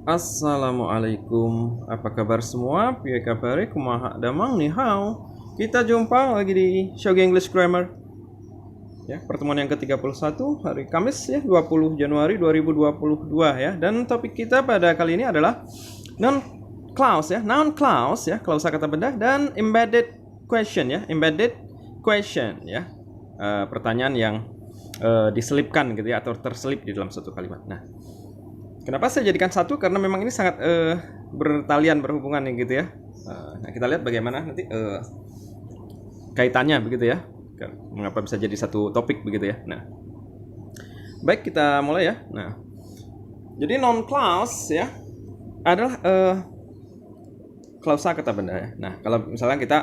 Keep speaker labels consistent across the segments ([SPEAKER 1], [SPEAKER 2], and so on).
[SPEAKER 1] Assalamualaikum, apa kabar semua? Piye kabare? Kumaha damang nih hao. Kita jumpa lagi di Shogi English Grammar. Ya, pertemuan yang ke-31 hari Kamis ya, 20 Januari 2022 ya. Dan topik kita pada kali ini adalah noun clause ya, noun clause ya, klausa kata benda dan embedded question ya, embedded question ya. Pertanyaan yang diselipkan gitu ya atau terselip di dalam suatu kalimat. Nah, kenapa saya jadikan satu? Karena memang ini sangat bertalian berhubungan gitu ya. Nah, kita lihat bagaimana nanti kaitannya begitu ya. Mengapa bisa jadi satu topik begitu ya. Nah, baik kita mulai ya. Nah, jadi noun clause ya adalah klausa kata benda ya. Nah, kalau misalnya kita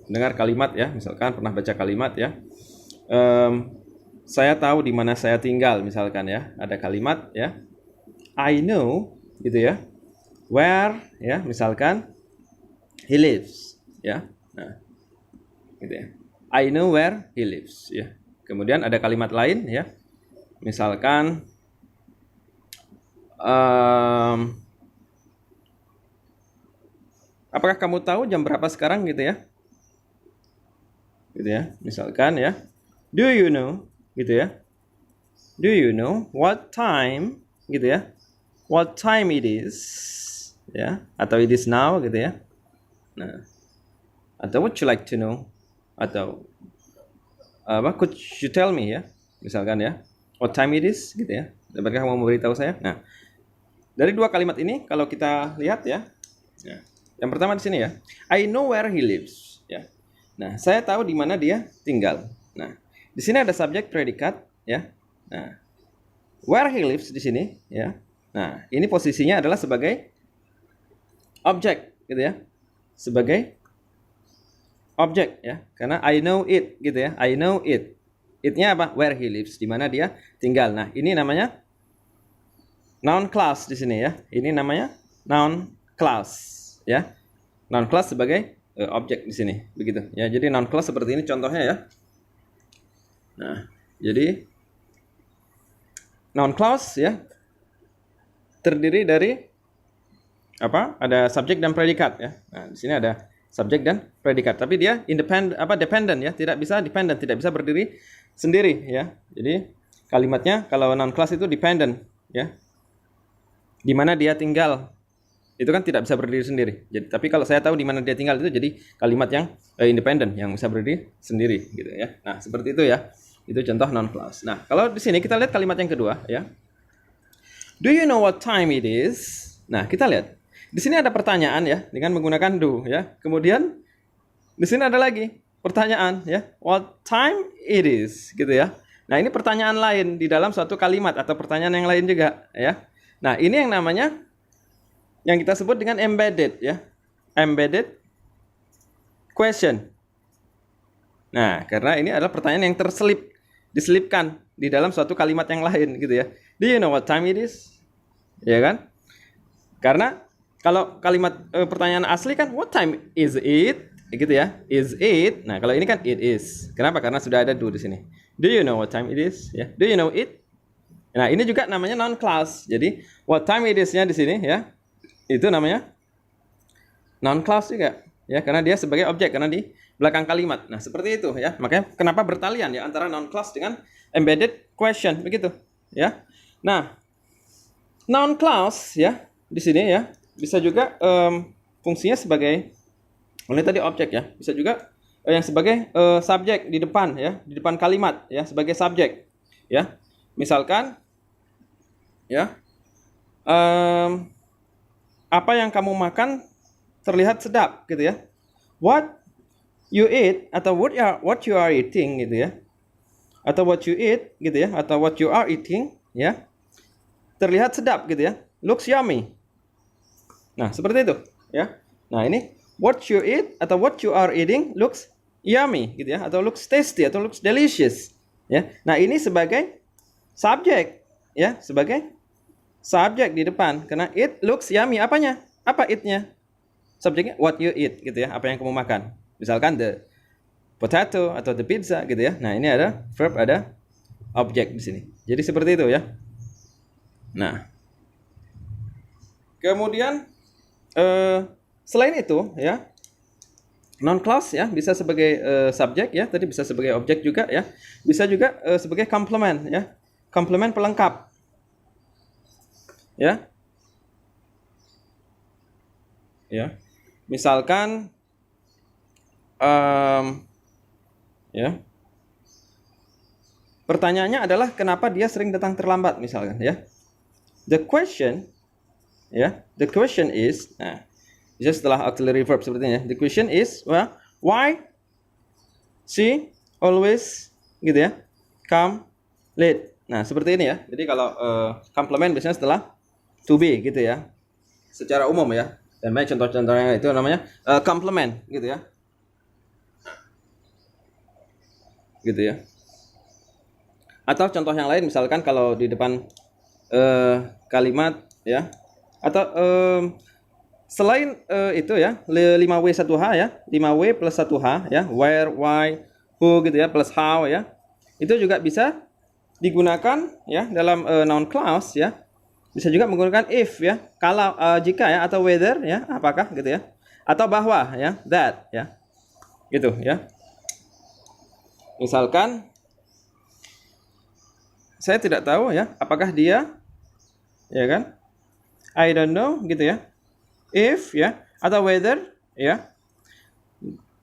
[SPEAKER 1] dengar kalimat ya, misalkan pernah baca kalimat ya. Saya tahu di mana saya tinggal misalkan ya, ada kalimat ya, I know gitu ya, where ya, misalkan he lives ya. Nah, gitu ya, I know where he lives ya. Kemudian ada kalimat lain ya, misalkan apakah kamu tahu jam berapa sekarang gitu ya, gitu ya, misalkan ya, do you know gitu ya, do you know what time gitu ya, what time it is ya, atau it is now gitu ya. Nah, atau would you like to know, atau apa, could you tell me ya, misalkan ya, what time it is gitu ya, dapatkah kamu memberitahu saya. Nah, dari dua kalimat ini kalau kita lihat ya, yang pertama di sini ya, I know where he lives ya. Nah, saya tahu di mana dia tinggal. Nah, di sini ada subjek predikat ya. Nah, where he lives di sini ya. Nah, ini posisinya adalah sebagai objek gitu ya. Sebagai objek ya. Karena I know it gitu ya. I know it. It-nya apa? Where he lives, di mana dia tinggal. Nah, ini namanya noun clause di sini ya. Ini namanya noun clause ya. Noun clause sebagai objek di sini begitu ya. Jadi noun clause seperti ini contohnya ya. Nah, jadi noun clause ya terdiri dari apa? Ada subjek dan predikat ya. Nah, di sini ada subjek dan predikat, tapi dia dependent ya, tidak bisa dependent, tidak bisa berdiri sendiri ya. Jadi kalimatnya kalau noun clause itu dependent ya. Di mana dia tinggal itu kan tidak bisa berdiri sendiri. Jadi, tapi kalau saya tahu di mana dia tinggal itu jadi kalimat yang independen, yang bisa berdiri sendiri gitu ya. Nah, seperti itu ya. Itu contoh noun clause. Nah, kalau di sini kita lihat kalimat yang kedua ya. Do you know what time it is? Nah, kita lihat. Di sini ada pertanyaan ya dengan menggunakan do ya. Kemudian di sini ada lagi pertanyaan ya. What time it is gitu ya. Nah, ini pertanyaan lain di dalam suatu kalimat atau pertanyaan yang lain juga ya. Nah, ini yang namanya yang kita sebut dengan embedded ya. Embedded question. Nah, karena ini adalah pertanyaan yang diselipkan di dalam suatu kalimat yang lain gitu ya. Do you know what time it is? Ya kan? Karena kalau kalimat pertanyaan asli kan what time is it? Gitu ya. Is it? Nah, kalau ini kan it is. Kenapa? Karena sudah ada do di sini. Do you know what time it is? Ya. Do you know it? Nah, ini juga namanya noun clause. Jadi, what time it is-nya di sini ya. Itu namanya noun clause juga. Ya, karena dia sebagai objek, karena di belakang kalimat. Nah, seperti itu ya. Makanya kenapa bertalian ya antara noun clause dengan embedded question begitu, ya. Nah, noun clause ya di sini ya bisa juga fungsinya sebagai ini tadi objek ya. Bisa juga yang sebagai subjek di depan ya, di depan kalimat ya, sebagai subjek ya. Misalkan ya apa yang kamu makan terlihat sedap gitu ya. What you eat atau what you are eating gitu ya, atau what you eat gitu ya, atau what you are eating ya, terlihat sedap gitu ya, looks yummy. Nah, seperti itu ya. Nah, ini what you eat atau what you are eating looks yummy gitu ya, atau looks tasty atau looks delicious ya. Nah, ini sebagai subjek ya, sebagai subjek di depan karena it looks yummy. Apanya? Apa it-nya? Subjeknya what you eat gitu ya, apa yang kamu makan. Misalkan the potato atau the pizza gitu ya. Nah, ini ada verb, ada objek di sini. Jadi seperti itu ya. Nah, Kemudian selain itu ya, non clause ya bisa sebagai subjek ya, tadi bisa sebagai objek juga ya, bisa juga sebagai complement ya, complement pelengkap ya. Ya, misalkan ya, pertanyaannya adalah kenapa dia sering datang terlambat misalkan ya. The question ya, the question is, nah, bisa setelah auxiliary verb sepertinya. The question is, well, why she always gitu ya, come late. Nah, seperti ini ya. Jadi kalau complement biasanya setelah to be gitu ya. Secara umum ya. Dan banyak contoh-contohnya itu namanya complement gitu ya. Gitu ya. Atau contoh yang lain misalkan kalau di depan kalimat ya, atau selain itu ya 5W 1H ya, 5W plus 1H ya, where, why, who gitu ya, plus how ya, itu juga bisa digunakan ya dalam noun clause ya. Bisa juga menggunakan if ya, kalau jika ya, atau whether ya, apakah gitu ya, atau bahwa ya, that ya, gitu ya. Misalkan saya tidak tahu ya, apakah dia ya kan, I don't know gitu ya, if ya, atau whether ya,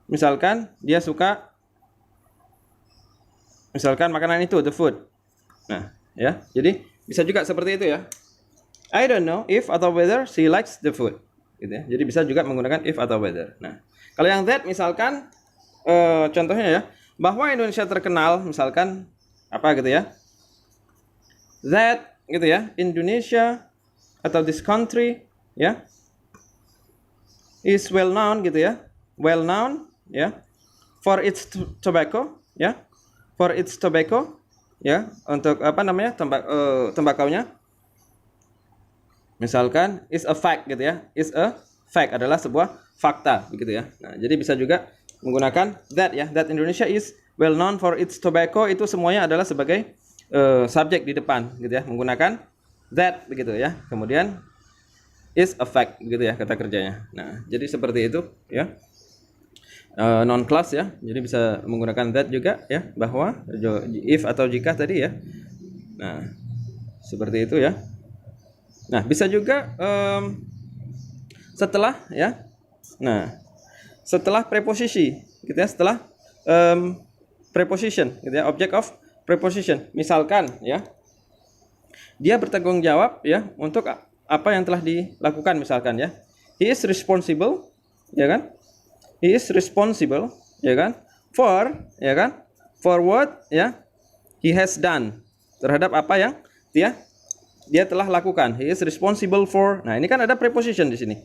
[SPEAKER 1] misalkan dia suka misalkan makanan itu, the food. Nah ya, jadi bisa juga seperti itu ya, I don't know if atau whether she likes the food gitu ya. Jadi bisa juga menggunakan if atau whether. Nah kalau yang that misalkan contohnya ya, bahwa Indonesia terkenal misalkan apa gitu ya, that gitu ya, Indonesia atau this country ya, is well known gitu ya, well known ya, for its tobacco ya, for its tobacco ya, untuk apa namanya, tembakaunya. Misalkan is a fact gitu ya, is a fact adalah sebuah fakta begitu ya. Nah jadi bisa juga menggunakan that ya, that Indonesia is well known for its tobacco, itu semuanya adalah sebagai subjek di depan gitu ya, menggunakan that begitu ya. Kemudian is a fact gitu ya kata kerjanya. Nah jadi seperti itu ya, non clause ya, jadi bisa menggunakan that juga ya, bahwa, if atau jika tadi ya. Nah seperti itu ya. Nah bisa juga setelah ya, nah setelah preposisi gitu ya, setelah preposition gitu ya, object of preposition. Misalkan ya, dia bertanggung jawab ya untuk apa yang telah dilakukan misalkan ya, he is responsible ya kan, he is responsible ya kan, for ya kan, for what ya, he has done, terhadap apa yang dia telah lakukan. He is responsible for. Nah ini kan ada preposition di sini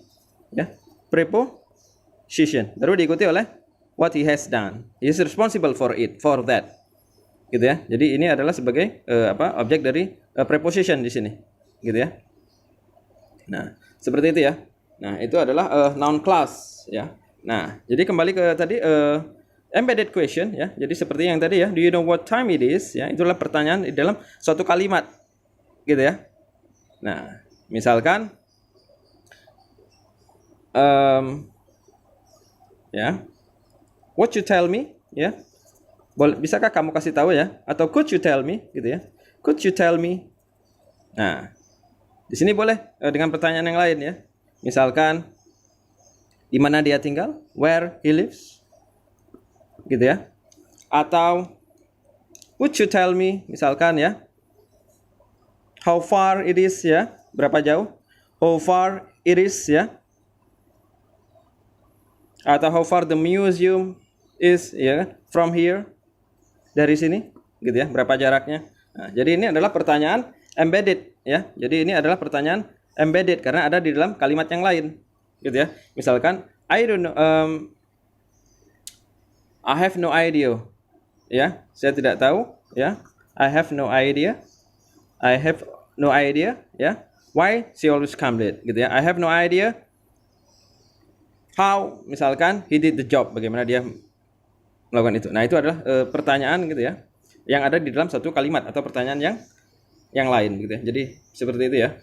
[SPEAKER 1] ya, preposition baru diikuti oleh what he has done. He is responsible for it, for that gitu ya. Jadi ini adalah sebagai objek dari preposition di sini gitu ya. Nah seperti itu ya. Nah itu adalah noun clause ya. Nah jadi kembali ke tadi embedded question ya. Jadi seperti yang tadi ya, do you know what time it is ya, itulah pertanyaan di dalam suatu kalimat gitu ya. Nah misalkan ya, what you tell me ya, bisakah kamu kasih tahu ya, atau could you tell me gitu ya, could you tell me. Nah di sini boleh dengan pertanyaan yang lain ya, misalkan di mana dia tinggal, where he lives gitu ya, atau would you tell me misalkan ya, how far it is ya, berapa jauh, how far it is ya, atau how far the museum is ya, from here, dari sini gitu ya, berapa jaraknya. Nah, jadi ini adalah pertanyaan embedded ya. Jadi ini adalah pertanyaan embedded karena ada di dalam kalimat yang lain gitu ya. Misalkan I don't know, I have no idea ya, saya tidak tahu ya, I have no idea, I have no idea ya, why she always come late gitu ya. I have no idea how misalkan he did the job, bagaimana dia melakukan itu. Nah itu adalah pertanyaan gitu ya, yang ada di dalam satu kalimat atau pertanyaan yang lain gitu ya. Jadi seperti itu ya.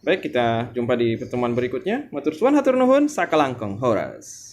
[SPEAKER 1] Baik, kita jumpa di pertemuan berikutnya. Matur suwun hatur nuhun sakalangkung horas.